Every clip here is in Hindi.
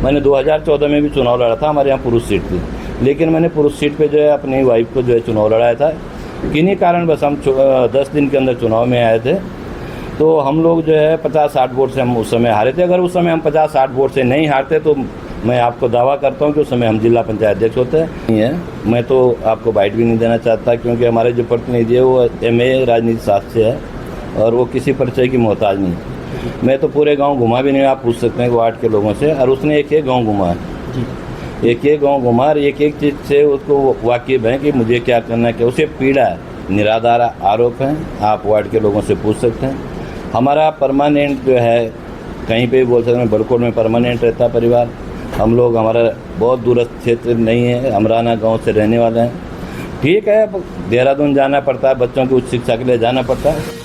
मैंने 2014 में भी चुनाव लड़ा था, हमारे यहाँ पुरुष सीट थी, लेकिन मैंने पुरुष सीट पे जो है अपनी वाइफ को जो है चुनाव लड़ाया था। किन्हीं कारण बस हम 10 दिन के अंदर चुनाव में आए थे, तो हम लोग जो है 50-60 वोट से हम उस समय हारे थे। अगर उस समय हम 50-60 वोट से नहीं हारते तो मैं आपको दावा करता हूं कि उस समय हम जिला पंचायत अध्यक्ष होते नहीं है। मैं तो आपको बाइट भी नहीं देना चाहता, क्योंकि हमारे जो प्रतिनिधि है वो MA राजनीति शास्त्र से है और वो किसी परिचय की मोहताज नहीं है। मैं तो पूरे गांव घुमा भी नहीं, आप पूछ सकते हैं वार्ड के लोगों से, और उसने एक गांव घुमा है, एक गांव घुमा और एक चीज़ से उसको वाकिफ है कि मुझे क्या करना है, क्या उसे पीड़ा है, निराधार आरोप हैं, आप वार्ड के लोगों से पूछ सकते हैं। हमारा परमानेंट जो है कहीं पे भी बोल सकते हैं, बड़कोट में परमानेंट रहता परिवार। हम लोग, हमारा बहुत दूरस्थ क्षेत्र नहीं है, अमराना गांव से रहने वाले हैं। ठीक है, देहरादून जाना पड़ता है, बच्चों की उच्च शिक्षा के लिए जाना पड़ता है।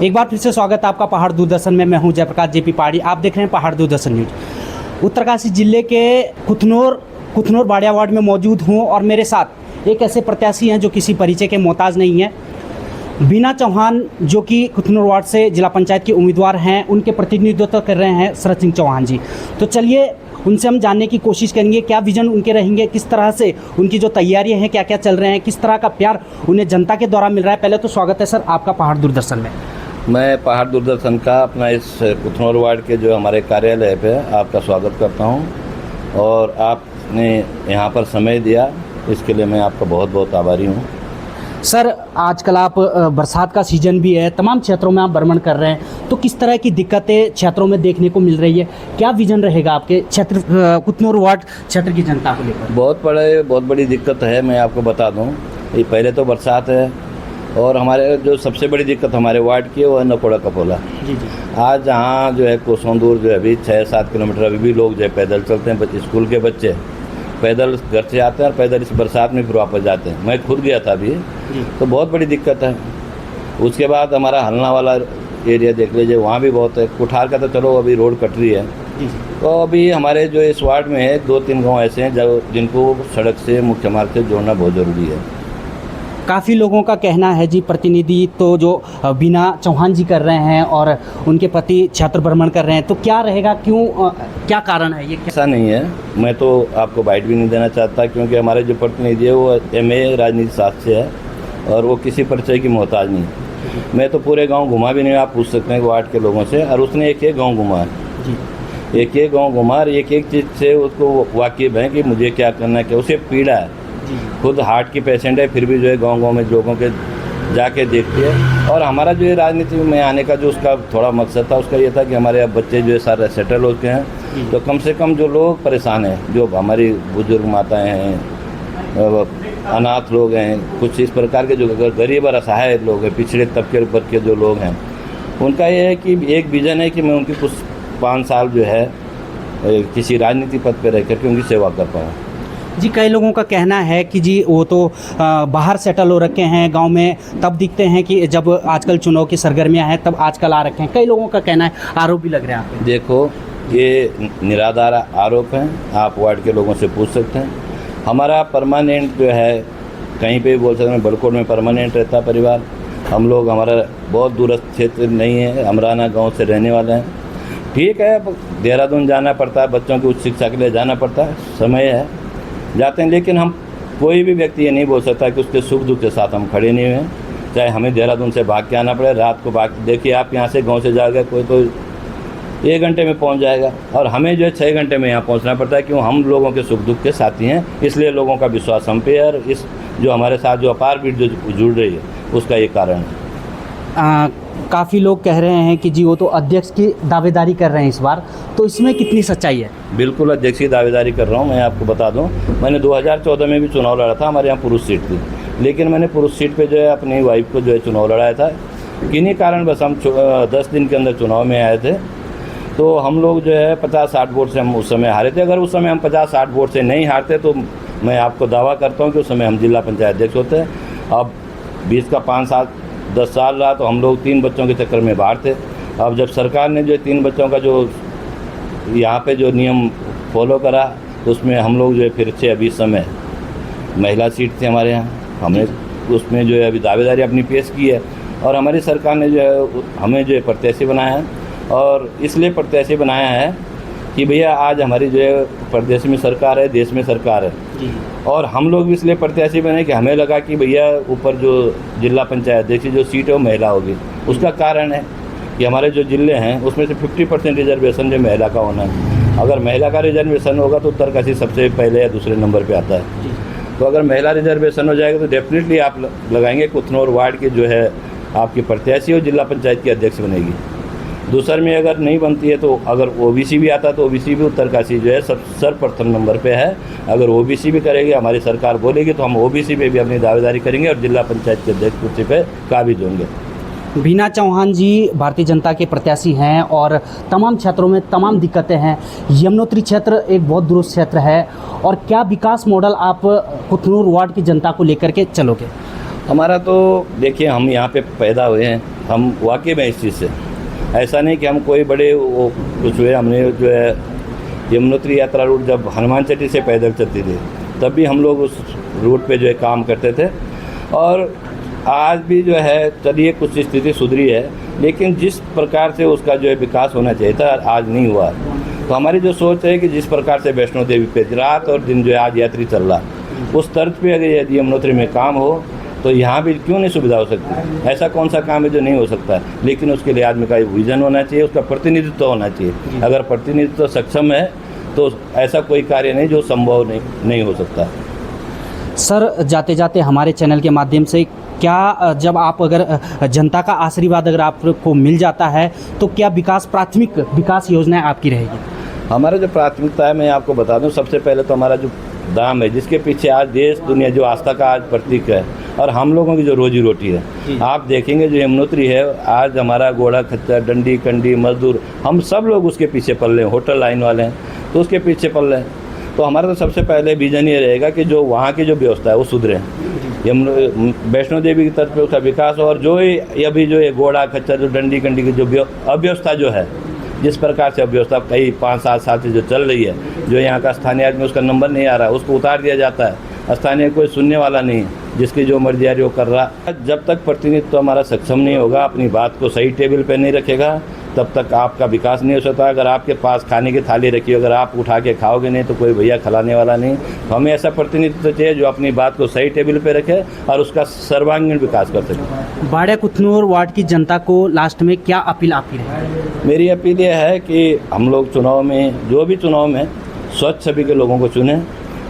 एक बार फिर से स्वागत है आपका पहाड़ दूरदर्शन में। मैं हूं जयप्रकाश JP पहाड़ी, आप देख रहे हैं पहाड़ दूरदर्शन न्यूज। उत्तरकाशी जिले के कुथनौर बाड़िया वार्ड में मौजूद हूं और मेरे साथ एक ऐसे प्रत्याशी हैं जो किसी परिचय के मोहताज नहीं है, बीना चौहान, जो कि कुथनौर वार्ड से जिला पंचायत के उम्मीदवार हैं। उनके प्रतिनिधित्व कर रहे हैं शरद सिंह चौहान जी। तो चलिए उनसे हम जानने की कोशिश करेंगे क्या विजन उनके रहेंगे, किस तरह से उनकी जो तैयारियां हैं, क्या क्या चल रहे हैं, किस तरह का प्यार उन्हें जनता के द्वारा मिल रहा है। पहले तो स्वागत है सर आपका पहाड़ दूरदर्शन में। मैं पहाड़ दूरदर्शन का अपना इस कुथनौर वार्ड के जो हमारे कार्यालय पे आपका स्वागत करता हूं, और आपने यहां पर समय दिया, इसके लिए मैं आपका बहुत बहुत आभारी हूं। सर आजकल आप बरसात का सीजन भी है, तमाम क्षेत्रों में आप भ्रमण कर रहे हैं, तो किस तरह की दिक्कतें क्षेत्रों में देखने को मिल रही है, क्या विजन रहेगा आपके क्षेत्र कुथनौर वार्ड क्षेत्र की जनता को लेकर? बहुत बड़ी दिक्कत है, मैं आपको बता दूं। ये पहले तो बरसात है, और हमारे जो सबसे बड़ी दिक्कत हमारे वार्ड की है वो है नकोड़ा कपोला। जी जी। आज जहाँ जो है कोसों दूर जो है अभी 6-7 किलोमीटर अभी भी लोग जो है पैदल चलते हैं, स्कूल के बच्चे पैदल घर से आते हैं और पैदल इस बरसात में फिर वापस जाते हैं। मैं खुद गया था अभी, तो बहुत बड़ी दिक्कत है। उसके बाद हमारा हलना वाला एरिया देख लीजिए, वहाँ भी बहुत है। कुठार का तो चलो अभी रोड कट रही है, तो अभी हमारे जो इस वार्ड में है 2-3 गाँव ऐसे हैं जिनको सड़क से, मुख्य मार्ग से जोड़ना बहुत ज़रूरी है। काफ़ी लोगों का कहना है जी, प्रतिनिधि तो जो बीना चौहान जी कर रहे हैं और उनके पति क्षेत्र भ्रमण कर रहे हैं, तो क्या रहेगा, क्यों, क्या कारण है ये? ऐसा नहीं है, मैं तो आपको बाइट भी नहीं देना चाहता, क्योंकि हमारे जो प्रतिनिधि है वो MA राजनीति शास्त्र से है और वो किसी परिचय की मोहताज नहीं है। मैं तो पूरे गांव घुमा भी नहीं, आप पूछ सकते हैं वार्ड के लोगों से, और उसने एक गांव घुमा है, एक गांव घुमा और एक चीज़ से उसको वाकिफ है कि मुझे क्या करना है, क्या उसे पीड़ा है। खुद हार्ट की पेशेंट है, फिर भी जो है गांव-गांव में लोगों के जाके देखती है। और हमारा जो है राजनीति में आने का जो उसका थोड़ा मकसद था, उसका ये था कि हमारे अब बच्चे जो है सारे सेटल होते हैं, तो कम से कम जो लोग परेशान हैं, जो हमारी बुजुर्ग माताएं हैं, अनाथ लोग हैं, कुछ इस प्रकार के जो गरीब और असहाय लोग हैं, पिछड़े तबके वर्ग के जो लोग हैं, उनका ये है कि एक विज़न है कि मैं उनकी कुछ 5 साल जो है किसी राजनीति पद पर रह करके उनकी सेवा कर पाऊँ। जी, कई लोगों का कहना है कि जी वो तो बाहर सेटल हो रखे हैं, गांव में तब दिखते हैं कि जब आजकल चुनाव की सरगर्मियां हैं तब आजकल आ रखे हैं। कई लोगों का कहना है, आरोप भी लग रहे हैं आप पे। देखो, ये निराधार आरोप हैं, आप वार्ड के लोगों से पूछ सकते हैं। हमारा परमानेंट जो है कहीं पे भी बोल सकते हैं, बड़कोट में परमानेंट रहता परिवार। हम लोग, हमारा बहुत दूरस्थ क्षेत्र नहीं है, अमराना गाँव से रहने वाले हैं। ठीक है, देहरादून जाना पड़ता है, बच्चों की उच्च शिक्षा के लिए जाना पड़ता है, समय है, जाते हैं। लेकिन हम, कोई भी व्यक्ति ये नहीं बोल सकता कि उसके सुख दुख के साथ हम खड़े नहीं हुए, चाहे हमें देहरादून से भाग के आना पड़े, रात को भाग। देखिए आप यहाँ से गांव से जाएगा कोई तो 1 घंटे में पहुँच जाएगा, और हमें जो है 6 घंटे में यहाँ पहुँचना पड़ता है, क्यों? हम लोगों के सुख दुख के साथी हैं, इसलिए लोगों का विश्वास हम पे है, और इस जो हमारे साथ जो अपार भीड़ जो जुड़ रही है उसका ये कारण है। काफ़ी लोग कह रहे हैं कि जी वो तो अध्यक्ष की दावेदारी कर रहे हैं इस बार, तो इसमें कितनी सच्चाई है? बिल्कुल अध्यक्ष की दावेदारी कर रहा हूँ। मैं आपको बता दूं, मैंने 2014 में भी चुनाव लड़ा था, हमारे यहाँ पुरुष सीट थी, लेकिन मैंने पुरुष सीट पे जो है अपनी वाइफ को जो है चुनाव लड़ाया था। किन्हीं कारण बस हम 10 दिन के अंदर चुनाव में आए थे, तो हम लोग जो है 50-60 वोट से हम उस समय हारे थे। अगर उस समय हम 50-60 वोट से नहीं हारते तो मैं आपको दावा करता हूँ कि उस समय हम जिला पंचायत अध्यक्ष होते हैं। अब 20 का 5-7-10 साल रहा, तो हम लोग 3 बच्चों के चक्कर में बाहर थे। अब जब सरकार ने जो 3 बच्चों का जो यहाँ पे जो नियम फॉलो करा, तो उसमें हम लोग जो है फिर से अभी समय महिला सीट थी हमारे यहाँ, हमने उसमें जो है अभी दावेदारी अपनी पेश की है। और हमारी सरकार ने जो है हमें जो है प्रत्याशी बनाया है, और इसलिए प्रत्याशी बनाया है कि भैया आज हमारी जो है प्रदेश में सरकार है, देश में सरकार है जी। और हम लोग भी इसलिए प्रत्याशी बने कि हमें लगा कि भैया ऊपर जो जिला पंचायत अध्यक्ष की जो सीट है वो महिला होगी। उसका कारण है कि हमारे जो जिले हैं उसमें से 50% रिजर्वेशन जो महिला का होना है। अगर महिला का रिजर्वेशन होगा तो उत्तरकाशी सबसे पहले या दूसरे नंबर पे आता है। तो अगर महिला रिजर्वेशन हो जाएगा तो डेफिनेटली आप लगाएंगे कुथनौर वार्ड के जो है आपकी प्रत्याशी और जिला पंचायत की अध्यक्ष बनेगी। दूसर में अगर नहीं बनती है तो अगर ओबीसी भी आता तो ओबीसी भी उत्तरकाशी जो है सर्वप्रथम नंबर पे है। अगर ओबीसी भी करेगी, हमारी सरकार बोलेगी तो हम ओबीसी पे भी अपनी दावेदारी करेंगे और जिला पंचायत के अध्यक्ष कुर्सी पे काबिज होंगे। बीना चौहान जी भारतीय जनता के प्रत्याशी हैं और तमाम क्षेत्रों में तमाम दिक्कतें हैं। यमुनोत्री क्षेत्र एक बहुत दूरस्थ क्षेत्र है, और क्या विकास मॉडल आप कुथनूर वार्ड की जनता को लेकर के चलोगे? हमारा तो देखिए, हम यहाँ पे पैदा हुए हैं, हम वाकई में इस चीज़ से ऐसा नहीं कि हम कोई बड़े वो कुछ हुए। हमने जो है यमुनोत्री यात्रा रूट जब हनुमान चट्टी से पैदल चलती थी तब भी हम लोग उस रूट पे जो है काम करते थे, और आज भी जो है चलिए कुछ स्थिति सुधरी है, लेकिन जिस प्रकार से उसका जो है विकास होना चाहिए था आज नहीं हुआ। तो हमारी जो सोच है कि जिस प्रकार से वैष्णो देवी पे रात और दिन जो है आज यात्री चल रहा, उस तर्ज पे अगर यदि यमुनोत्री में काम हो तो यहाँ भी क्यों नहीं सुविधा हो सकती? ऐसा कौन सा काम है जो नहीं हो सकता है? लेकिन उसके लिए आदमी का विजन होना चाहिए, उसका प्रतिनिधित्व होना चाहिए। अगर प्रतिनिधित्व सक्षम है तो ऐसा कोई कार्य नहीं जो संभव नहीं हो सकता। सर, जाते जाते हमारे चैनल के माध्यम से क्या, जब आप अगर जनता का आशीर्वाद अगर आपको मिल जाता है तो क्या प्राथमिक विकास योजनाएं आपकी रहेगी? हमारा जो प्राथमिकता है मैं आपको बता दूं, सबसे पहले तो हमारा जो दाम है जिसके पीछे आज देश दुनिया जो आस्था का आज प्रतीक है, और हम लोगों की जो रोजी रोटी है। आप देखेंगे जो यमुनोत्री है आज हमारा घोड़ा खच्चर डंडी कंडी मजदूर हम सब लोग उसके पीछे पल रहे हैं, होटल लाइन वाले हैं तो उसके पीछे पल रहे हैं। तो हमारा तो सबसे पहले विजन ये रहेगा कि जो वहाँ की जो व्यवस्था है वो सुधरे, वैष्णो देवी की तरफ उसका विकास हो, और जो अभी जो ये घोड़ा खच्चर जो डंडी कंडी की जो अव्यवस्था जो है, जिस प्रकार से अव्यवस्था कई 5-7 साल से जो चल रही है, जो यहाँ का स्थानीय आदमी उसका नंबर नहीं आ रहा उसको उतार दिया जाता है, स्थानीय कोई सुनने वाला नहीं है, जिसकी जो मर्जी आ रही वो कर रहा। जब तक प्रतिनिधित्व हमारा सक्षम नहीं होगा, अपनी बात को सही टेबल पे नहीं रखेगा, तब तक आपका विकास नहीं हो सकता। अगर आपके पास खाने की थाली रखी, अगर आप उठा के खाओगे नहीं तो कोई भैया खिलाने वाला नहीं। तो हमें ऐसा प्रतिनिधित्व चाहिए जो अपनी बात को सही टेबल पे रखे और उसका सर्वांगीण विकास कर सके। बाड़े कुथनूर वार्ड की जनता को लास्ट में क्या अपील आपकी रहेगी? मेरी अपील यह है कि हम लोग चुनाव में, जो भी चुनाव में स्वच्छ छवि के लोगों को चुनें,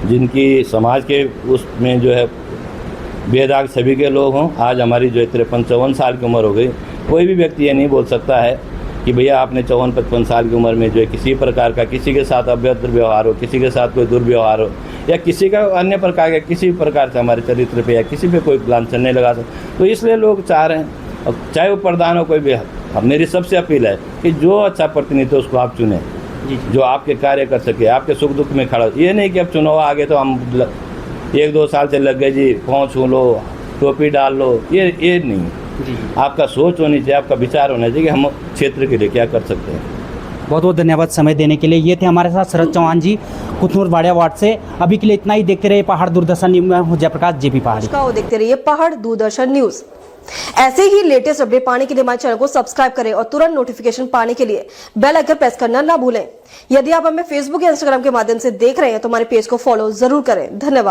जिनकी समाज के उसमें जो है बेदाग छवि के लोग हों। आज हमारी जो 53-54 साल की उम्र हो गई, कोई भी व्यक्ति ये नहीं बोल सकता है कि भैया आपने 54-55 साल की उम्र में जो है किसी प्रकार का किसी के साथ अभद्र व्यवहार हो, किसी के साथ कोई दुर्व्यवहार हो, या किसी का अन्य प्रकार का किसी भी प्रकार से हमारे चरित्र पे या किसी पे कोई लांछन नहीं लगा सकते। तो इसलिए लोग चाह रहे हैं, और चाहे वो प्रधान हो कोई भी, मेरी सबसे अपील है कि जो अच्छा प्रतिनिधित्व उसको आप चुनें, जो आपके कार्य कर सके, आपके सुख दुख में खड़ा। ये नहीं कि अब चुनाव आगे तो हम 1-2 साल से लग गए जी, पाँव छू लो, टोपी डाल लो, ये नहीं। आपका सोच होनी चाहिए, आपका विचार होना चाहिए कि हम क्षेत्र के लिए क्या कर सकते हैं। बहुत बहुत धन्यवाद समय देने के लिए। ये थे हमारे साथ शरद चौहान जी, कुथनूर बाड़िया वार्ड से। अभी के लिए इतना ही। देखते रहिए पहाड़ दूरदर्शन न्यूज में हूं जयप्रकाश जेपी पहाड़ी। देखते रहिए पहाड़ दूरदर्शन न्यूज। ऐसे ही लेटेस्ट अपडेट पाने के लिए हमारे चैनल को सब्सक्राइब करें और तुरंत नोटिफिकेशन पाने के लिए बेल आइकन प्रेस करना ना भूलें। यदि आप हमें फेसबुक या इंस्टाग्राम के माध्यम से देख रहे हैं तो हमारे पेज को फॉलो जरूर करें। धन्यवाद।